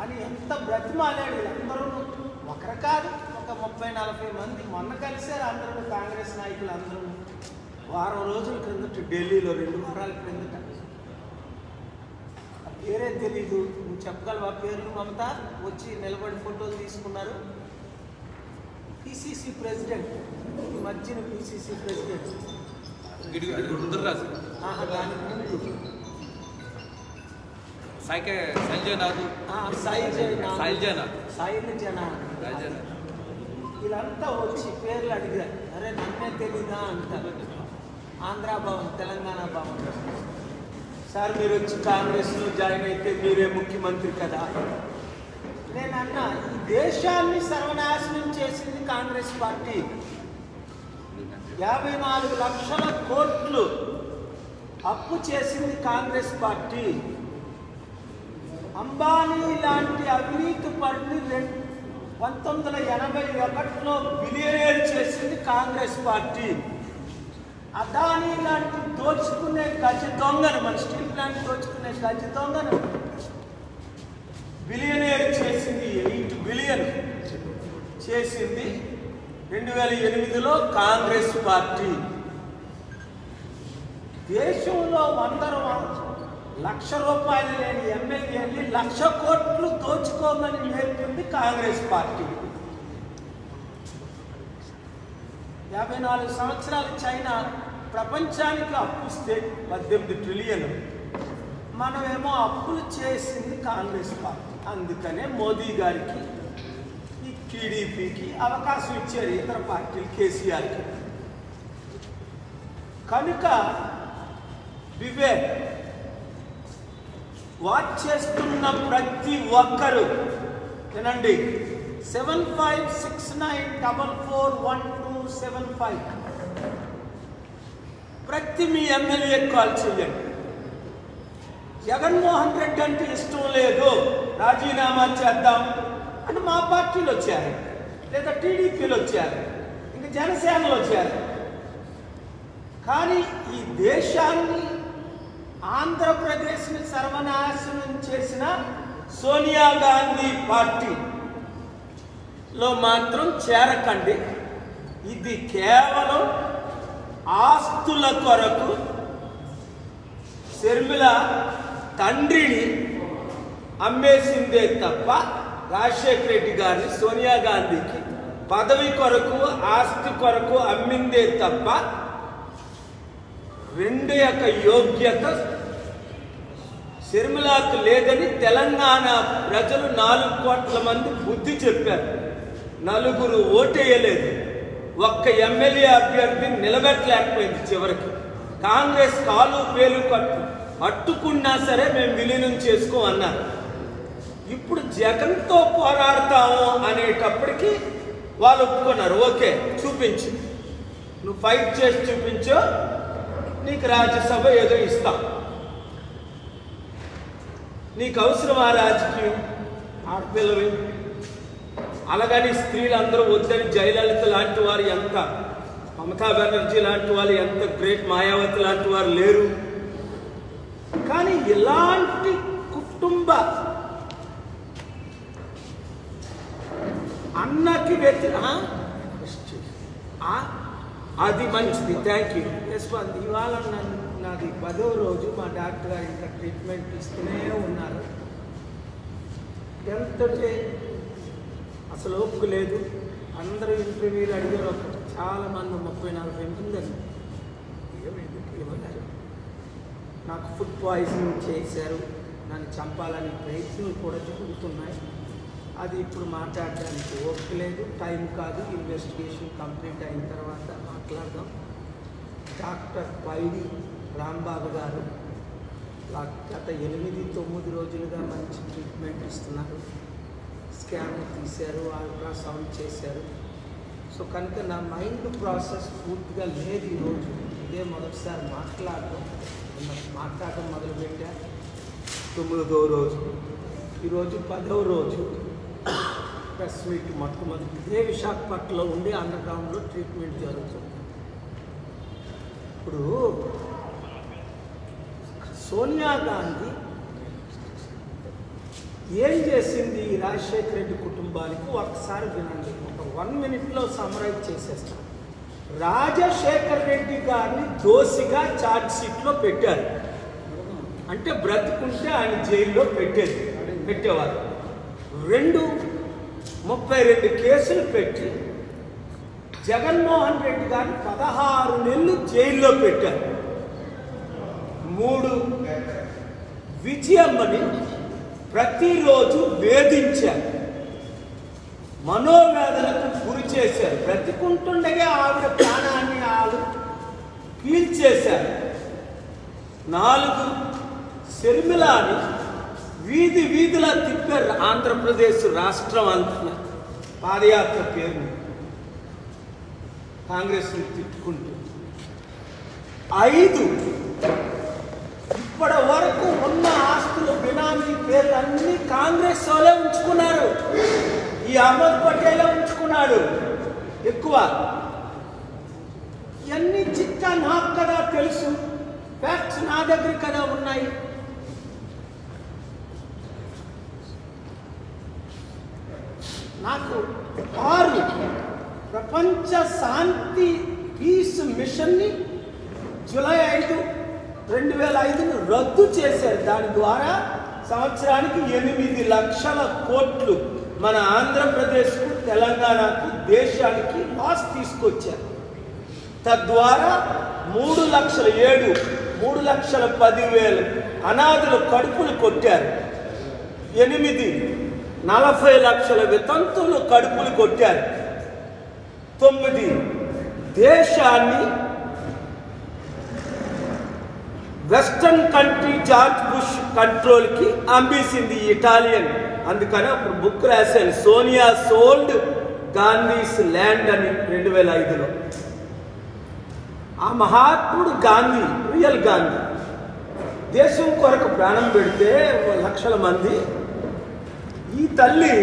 అని ఎంత బ్రతిమాలాడు. అందరూ ఒకరు కాదు, ఒక 30-40 మంది మొన్న కలిశారు. అందరూ కాంగ్రెస్ నాయకులు అందరూ వారం రోజుల క్రిందట ఢిల్లీలో 2 వారాల క్రిందట. పేరే తెలీదు, నువ్వు చెప్పగలవా పేర్లు? మమత వచ్చి నిలబడి ఫోటోలు తీసుకున్నారు. పిసిసి ప్రెసిడెంట్, ఈ మధ్యన పిసిసి ప్రెసిడెంట్ వీళ్ళంతా వచ్చి పేర్లు అడిగారు. అరే నన్నే తెలీదా అంటారు. ఆంధ్ర భవన్, తెలంగాణ భవన్. సార్ మీరు వచ్చి కాంగ్రెస్లో జాయిన్ అయితే మీరే ముఖ్యమంత్రి కదా. నేను అన్నా, ఈ దేశాన్ని సర్వనాశనం చేసింది కాంగ్రెస్ పార్టీ. 54 లక్షల కోట్లు అప్పు చేసింది కాంగ్రెస్ పార్టీ. అంబానీ లాంటి అవినీతి పరుని 1981లో బిలియనేర్ చేసింది కాంగ్రెస్ పార్టీ. అదానీ లాంటి దోచుకునే గజ దొంగను, మన స్టీల్ ప్లాంట్ దోచుకునే గజ దొంగను బిలియనేర్ చేసింది. 8 బిలియన్ చేసింది 2008లో కాంగ్రెస్ పార్టీ. దేశంలో 100 రూపాయలు లేని ఎమ్మెల్యేని 1,00,000 కోట్లు దోచుకోమని నేర్పింది కాంగ్రెస్ పార్టీ. 54 సంవత్సరాలు చైనా ప్రపంచానికి అప్పుస్తే 18 ట్రిలియన్. మనమేమో అప్పులు చేసింది కాంగ్రెస్ పార్టీ. అందుకనే మోదీ గారికి, ఈ టీడీపీకి అవకాశం ఇచ్చారు, ఇతర పార్టీలు కేసీఆర్కి. కనుక వివేక్ వాచ్ చేస్తున్న ప్రతి ఒక్కరు వినండి. 7569441275 ప్రతి మీ ఎమ్మెల్యే కాల్ చేయండి. జగన్మోహన్ రెడ్డి అంటే ఇష్టం లేదు, రాజీనామా చేద్దాం అని మా పార్టీలో వచ్చారు, లేదా టీడీపీలో వచ్చారు, ఇంకా జనసేనలో వచ్చారు. కానీ ఈ దేశాన్ని, ఆంధ్రప్రదేశ్ని సర్వనాశనం చేసిన సోనియా గాంధీ పార్టీలో మాత్రం చేరకండి. ఇది కేవలం ఆస్తుల కొరకు షర్మిల తండ్రిని అమ్మేసిందే తప్ప, రాజశేఖర రెడ్డి గారిని సోనియా గాంధీకి పదవి కొరకు, ఆస్తి కొరకు అమ్మిందే తప్ప 2 యొక్క యోగ్యత షర్మిలకు లేదని తెలంగాణ ప్రజలు 4 కోట్ల మంది బుద్ధి చెప్పారు. 4 ఓటేయలేదు. ఒక్క ఎమ్మెల్యే అభ్యర్థిని నిలబెట్టలేకపోయింది. చివరికి కాంగ్రెస్ కాలు పేలు అట్టుకున్నా సరే మేము విలీనం చేసుకోమన్నారు. ఇప్పుడు జగన్తో పోరాడతాము అనేటప్పటికీ వాళ్ళు ఒప్పుకున్నారు. ఓకే చూపించు, నువ్వు ఫైట్ చేసి చూపించు, నీకు రాజ్యసభ ఏదో ఇస్తాం. నీకు అవసరమా రాజకీయం? ఆడపిల్లవి అలాగని స్త్రీలందరూ వద్దని జయలలిత లాంటి వారు ఎంత, మమతా బెనర్జీ లాంటి వాళ్ళు ఎంత, గ్రేట్ మాయావతి లాంటి వారు లేరు. కానీ ఇలాంటి కుటుంబ అన్నకి అది మంచిది. Thank you. యశ్వంత్, ఇవాళ నాది 10వ రోజు. మా డాక్టర్ గారు ఇంకా ట్రీట్మెంట్ ఇస్తూనే ఉన్నారు. ఎంతటే అసలు ఓపిక లేదు. అందరూ ఇంటర్వ్యూలు అడిగారు. చాలామంది 30-40 ఉంటుందని ఇవ్వలేదు. నాకు ఫుడ్ పాయిజనింగ్ చేశారు, నన్ను చంపాలని ప్రయత్నాలు కూడా జరుగుతున్నాయి. అది ఇప్పుడు మాట్లాడడానికి ఓపిక లేదు, టైం కాదు. ఇన్వెస్టిగేషన్ కంప్లీట్ అయిన తర్వాత మాట్లాడదాం. డాక్టర్ పైడి రాంబాబు గారు గత 8-9 రోజులుగా మంచి ట్రీట్మెంట్ ఇస్తున్నారు. స్కాన్ తీశారు, అల్ట్రాసౌండ్ చేశారు. సో కనుక నా మైండ్ ప్రాసెస్ పూర్తిగా లేదు ఈరోజు. ఇదే మొదటిసారి మాట్లాడటం మొదలుపెట్టా. 9వ రోజు, ఈరోజు 10వ రోజు ప్రెస్ మీట్. మొట్టమొదటి ఇదే విశాఖపట్నంలో ఉండి అండర్ గ్రౌండ్లో ట్రీట్మెంట్ జరుగుతుంది. ఇప్పుడు సోనియా గాంధీ ఏం చేసింది ఈ రాజశేఖర రెడ్డి కుటుంబానికి ఒకసారి వినండి. ఒక 1 minute సమ్మరైజ్ చేసేస్తాం. రాజశేఖర రెడ్డి గారిని దోషిగా ఛార్జ్ షీట్లో పెట్టారు. అంటే బ్రతుకుంటే ఆయన జైల్లో పెట్టేవారు. 32 కేసులు పెట్టి జగన్మోహన్ రెడ్డి గారిని 16 నెలలు జైల్లో పెట్టారు. 3 విజయమ్మని ప్రతిరోజు వేధించారు, మనోవేదనకు గురి చేశారు. బ్రతికుంటుండగా ఆవిడ ప్రాణాన్ని పీల్చేశారు. 4 శర్మిలాని వీధిలా తిప్పారు. ఆంధ్రప్రదేశ్ రాష్ట్రం అంతా పాదయాత్ర పేరు కాంగ్రెస్ని తిట్టుకుంటూ. 5 ఇప్పటి వరకు ఉన్న ఆస్తులు బినామీ పేర్లు అన్ని కాంగ్రెస్ వాళ్ళే ఉంచుకున్నారు. ఈ అహ్మద్ పటేలే ఉంచుకున్నాడు ఎక్కువ. ఇవన్నీ చిట్టా నాకు కదా తెలుసు, ఫ్యాక్ట్స్ నా దగ్గర కదా ఉన్నాయి. నాకు 6 ప్రపంచ శాంతి పీస్ మిషన్ని జూలై 5, 2005 రద్దు చేశారు. దాని ద్వారా సంవత్సరానికి 8 లక్షల కోట్లు మన ఆంధ్రప్రదేశ్కు, తెలంగాణకు, దేశానికి లాస్ తీసుకొచ్చారు. తద్వారా 3,10,000 అనాథుల కడుపులు కొట్టారు. 40 లక్షల వితంతువులు కడుపులు కొట్టారు. 9 దేశాన్ని వెస్టర్న్ కంట్రీ జార్జ్ బుష్ కంట్రోల్కి అమ్మేసింది ఇటాలియన్. అందుకని అప్పుడు బుక్ రాశాను, సోనియా సోల్డ్ గాంధీస్ ల్యాండ్ అని 2005లో. ఆ మహాత్ముడు గాంధీ, రియల్ గాంధీ, దేశం కొరకు ప్రాణం పెడితే లక్షల మంది. ఈ తల్లి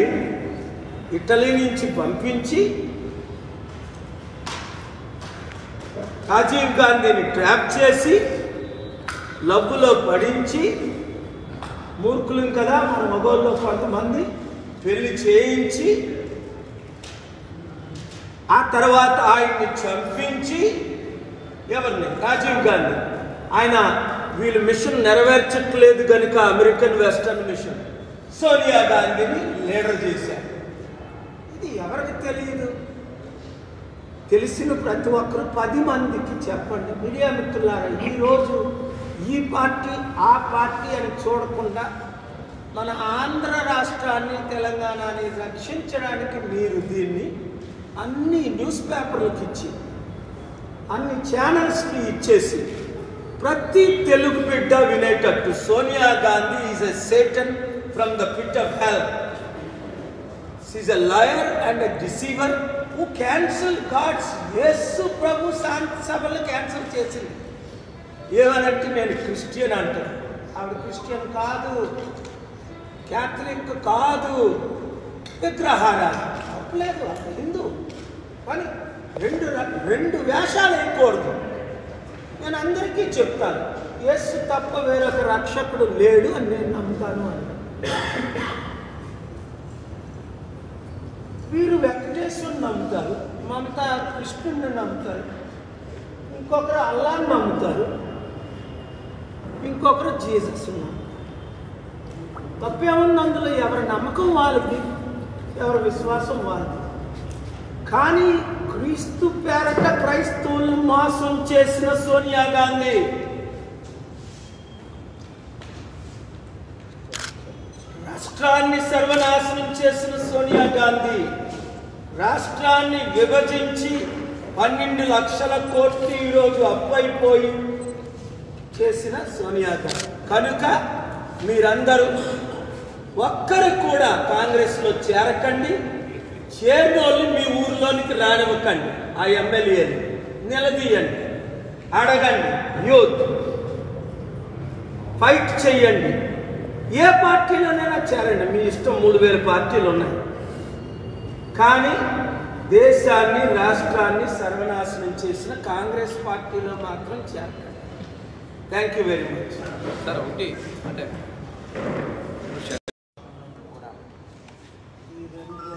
ఇటలీ నుంచి పంపించి రాజీవ్ గాంధీని ట్రాప్ చేసి లబ్బులో పడించి, మూర్ఖులం కదా మన మగోళ్ళలో కొంతమంది, పెళ్లి చేయించి ఆ తర్వాత ఆయన్ని చంపించి, ఎవరిని? రాజీవ్ గాంధీ. ఆయన వీళ్ళు మిషన్ నెరవేర్చట్లేదు కనుక అమెరికన్ వెస్టర్న్ మిషన్ సోనియా గాంధీని లీడర్ చేశారు. ఇది ఎవరికి తెలియదు? తెలిసిన ప్రతి ఒక్కరు 10 మందికి చెప్పండి. మీడియా మిత్రులారా, ఈరోజు ఈ పార్టీ ఆ పార్టీ అని చూడకుండా మన ఆంధ్ర రాష్ట్రాన్ని, తెలంగాణని రక్షించడానికి మీరు దీన్ని అన్ని న్యూస్ పేపర్లకు ఇచ్చి, అన్ని ఛానల్స్కి ఇచ్చేసి, ప్రతి తెలుగు బిడ్డ వినేటట్టు Sonia Gandhi is a satan from the pit of hell. She is a liar and a deceiver who cancelled God's యేసు ప్రభు శాంతి సభలు క్యాన్సిల్ చేసింది. ఏమనంటే నేను క్రిస్టియన్ అంటాను. ఆవిడ క్రిస్టియన్ కాదు, క్యాథలిక్ కాదు, విగ్రహారాధన తప్పలేదు, అక్కడ హిందూ. కానీ రెండు వేషాలు వేయకూడదు. నేను అందరికీ చెప్తాను, యేసు తప్ప వేరొక రక్షకుడు లేడు అని నేను నమ్ముతాను అని. వీరు వెంకటేశ్వరుని నమ్ముతారు, మమతా కృష్ణుడిని నమ్ముతారు, ఇంకొకరు అల్లాని నమ్ముతారు, ఇంకొకరు జీసస్ నమ్ముతారు. తప్పేముంది అందులో? ఎవరి నమ్మకం వాళ్ళది, ఎవరి విశ్వాసం వాళ్ళది. కానీ క్రీస్తు పేరట క్రైస్తవులను మోసం చేసిన సోనియా గాంధీ, రాష్ట్రాన్ని సర్వనాశనం చేసిన సోనియా గాంధీ, రాష్ట్రాన్ని విభజించి 12 లక్షల కోట్లు ఈరోజు అప్పైపోయి చేసిన సోనియా గాంధీ. కనుక మీరందరూ ఒక్కరు కూడా కాంగ్రెస్లో చేరకండి. చేరినోళ్ళు మీ ఊర్లోనికి రానివ్వకండి. ఆ ఎమ్మెల్యేలు నిలదీయండి, అడగండి, యూత్ ఫైట్ చెయ్యండి. ఏ పార్టీలోనైనా చేరండి, మీ ఇష్టం. 3000 పార్టీలు ఉన్నాయి. కానీ దేశాన్ని, రాష్ట్రాన్ని సర్వనాశనం చేసిన కాంగ్రెస్ పార్టీలో మాత్రం చేరకండి. Thank you very much. Sir, ఒకటి అంటే గారు